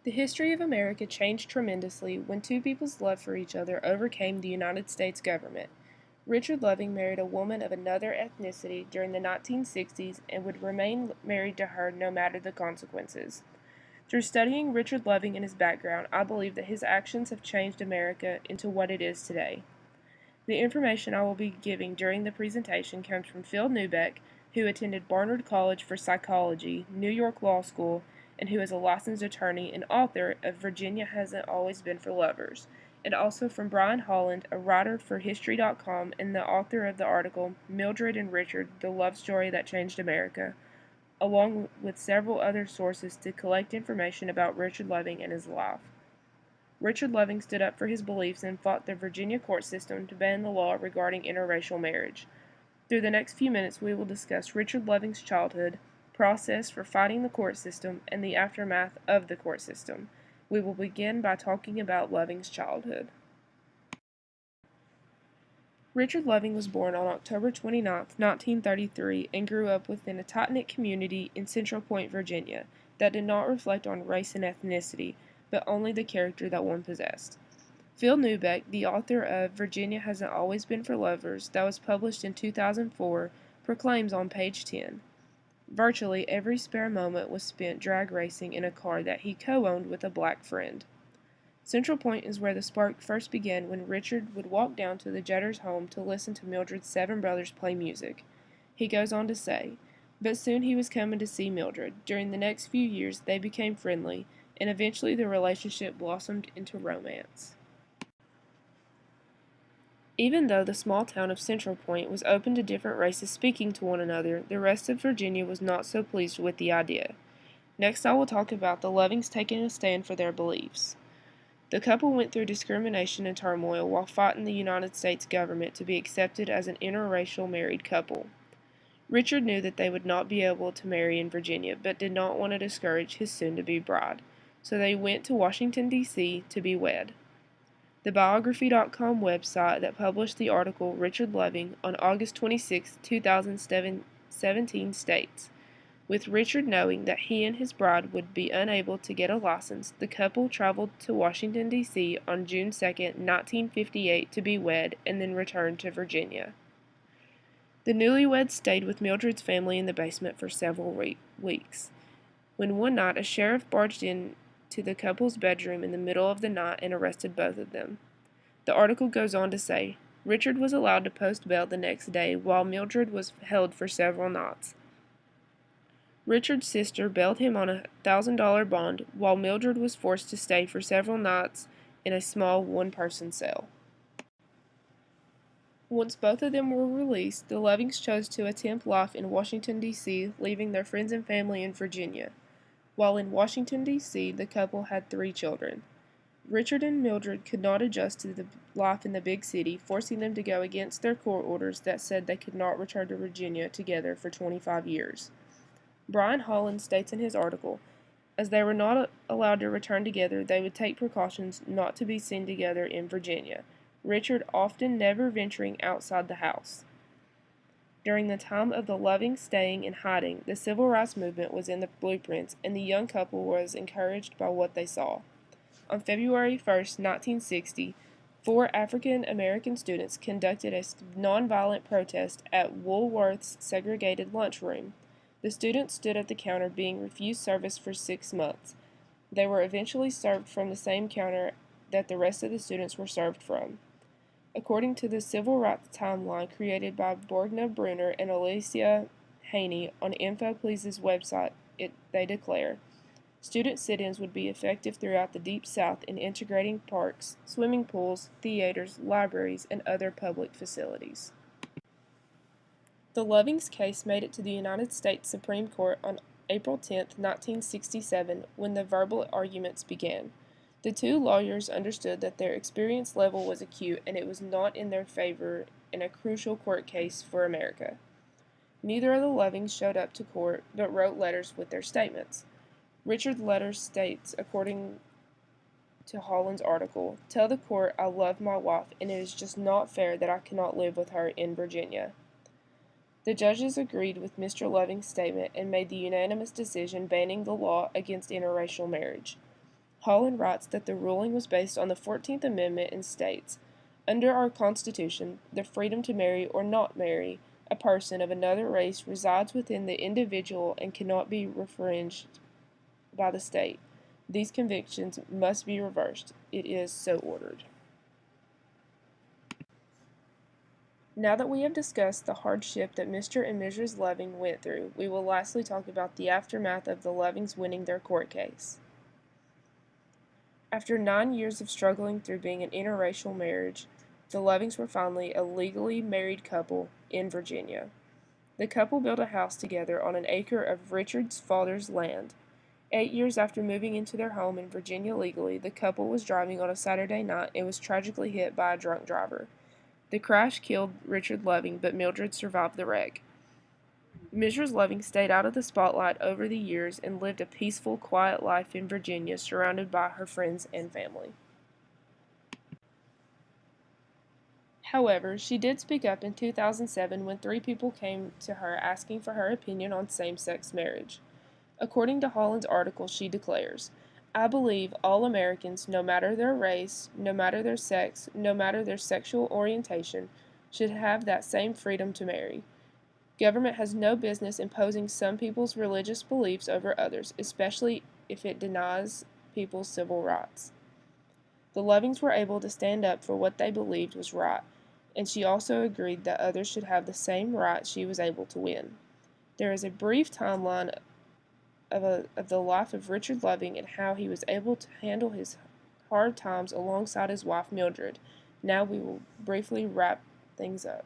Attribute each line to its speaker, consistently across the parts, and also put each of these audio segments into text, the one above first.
Speaker 1: The history of America changed tremendously when two people's love for each other overcame the United States government. Richard Loving married a woman of another ethnicity during the 1960s and would remain married to her no matter the consequences. Through studying Richard Loving and his background, I believe that his actions have changed America into what it is today. The information I will be giving during the presentation comes from Phil Newbeck, who attended Barnard College for Psychology, New York Law School, and who is a licensed attorney and author of Virginia Hasn't Always Been for Lovers, and also from Brian Holland, a writer for History.com and the author of the article Mildred and Richard, The Love Story That Changed America, along with several other sources to collect information about Richard Loving and his life. Richard Loving stood up for his beliefs and fought the Virginia court system to ban the law regarding interracial marriage. Through the next few minutes, we will discuss Richard Loving's childhood, process for fighting the court system, and the aftermath of the court system. We will begin by talking about Loving's childhood. Richard Loving was born on October 29, 1933, and grew up within a tight-knit community in Central Point, Virginia, that did not reflect on race and ethnicity, but only the character that one possessed. Phil Newbeck, the author of Virginia Hasn't Always Been for Lovers, that was published in 2004, proclaims on page 10, virtually every spare moment was spent drag racing in a car that he co-owned with a black friend. Central Point is where the spark first began when Richard would walk down to the Jetters' home to listen to Mildred's seven brothers play music. He goes on to say, but soon he was coming to see Mildred. During the next few years they became friendly, and eventually the relationship blossomed into romance. Even though the small town of Central Point was open to different races speaking to one another, the rest of Virginia was not so pleased with the idea. Next I will talk about the Lovings taking a stand for their beliefs. The couple went through discrimination and turmoil while fighting the United States government to be accepted as an interracial married couple. Richard knew that they would not be able to marry in Virginia, but did not want to discourage his soon-to-be bride, so they went to Washington, D.C. to be wed. The Biography.com website that published the article Richard Loving on August 26, 2017 states, with Richard knowing that he and his bride would be unable to get a license, the couple traveled to Washington, D.C. on June 2, 1958 to be wed and then returned to Virginia. The newlyweds stayed with Mildred's family in the basement for several weeks, when one night a sheriff barged in to the couple's bedroom in the middle of the night and arrested both of them. The article goes on to say, Richard was allowed to post bail the next day while Mildred was held for several nights. Richard's sister bailed him on a $1,000 bond while Mildred was forced to stay for several nights in a small one-person cell. Once both of them were released, the Lovings chose to attempt life in Washington, D.C., leaving their friends and family in Virginia. While in Washington, D.C., the couple had 3 children. Richard and Mildred could not adjust to the life in the big city, forcing them to go against their court orders that said they could not return to Virginia together for 25 years. Brian Holland states in his article, as they were not allowed to return together, they would take precautions not to be seen together in Virginia, Richard often never venturing outside the house. During the time of the Loving staying and hiding, the civil rights movement was in the blueprints, and the young couple was encouraged by what they saw. On February 1, 1960, 4 African American students conducted a nonviolent protest at Woolworth's segregated lunchroom. The students stood at the counter being refused service for 6 months. They were eventually served from the same counter that the rest of the students were served from. According to the civil rights timeline created by Borgna Brunner and Alicia Haney on InfoPlease's website, they declare, student sit-ins would be effective throughout the Deep South in integrating parks, swimming pools, theaters, libraries, and other public facilities. The Lovings case made it to the United States Supreme Court on April 10, 1967, when the verbal arguments began. The 2 lawyers understood that their experience level was acute and it was not in their favor in a crucial court case for America. Neither of the Lovings showed up to court, but wrote letters with their statements. Richard's letter states, according to Holland's article, tell the court I love my wife and it is just not fair that I cannot live with her in Virginia. The judges agreed with Mr. Loving's statement and made the unanimous decision banning the law against interracial marriage. Holland writes that the ruling was based on the 14th Amendment and states, "Under our Constitution, the freedom to marry or not marry a person of another race resides within the individual and cannot be infringed by the state. These convictions must be reversed. It is so ordered." Now that we have discussed the hardship that Mr. and Mrs. Loving went through, we will lastly talk about the aftermath of the Lovings winning their court case. After 9 years of struggling through being an interracial marriage, the Lovings were finally a legally married couple in Virginia. The couple built a house together on an acre of Richard's father's land. 8 years after moving into their home in Virginia legally, the couple was driving on a Saturday night and was tragically hit by a drunk driver. The crash killed Richard Loving, but Mildred survived the wreck. Mrs. Loving stayed out of the spotlight over the years and lived a peaceful, quiet life in Virginia, surrounded by her friends and family. However, she did speak up in 2007 when 3 people came to her asking for her opinion on same-sex marriage. According to Holland's article, she declares, "I believe all Americans, no matter their race, no matter their sex, no matter their sexual orientation, should have that same freedom to marry. Government has no business imposing some people's religious beliefs over others, especially if it denies people's civil rights." The Lovings were able to stand up for what they believed was right, and she also agreed that others should have the same rights she was able to win. There is a brief timeline of the life of Richard Loving and how he was able to handle his hard times alongside his wife Mildred. Now we will briefly wrap things up.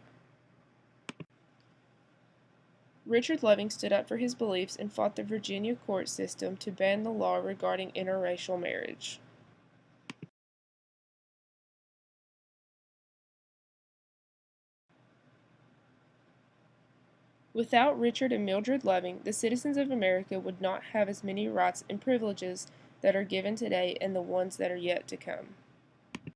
Speaker 1: Richard Loving stood up for his beliefs and fought the Virginia court system to ban the law regarding interracial marriage. Without Richard and Mildred Loving, the citizens of America would not have as many rights and privileges that are given today and the ones that are yet to come.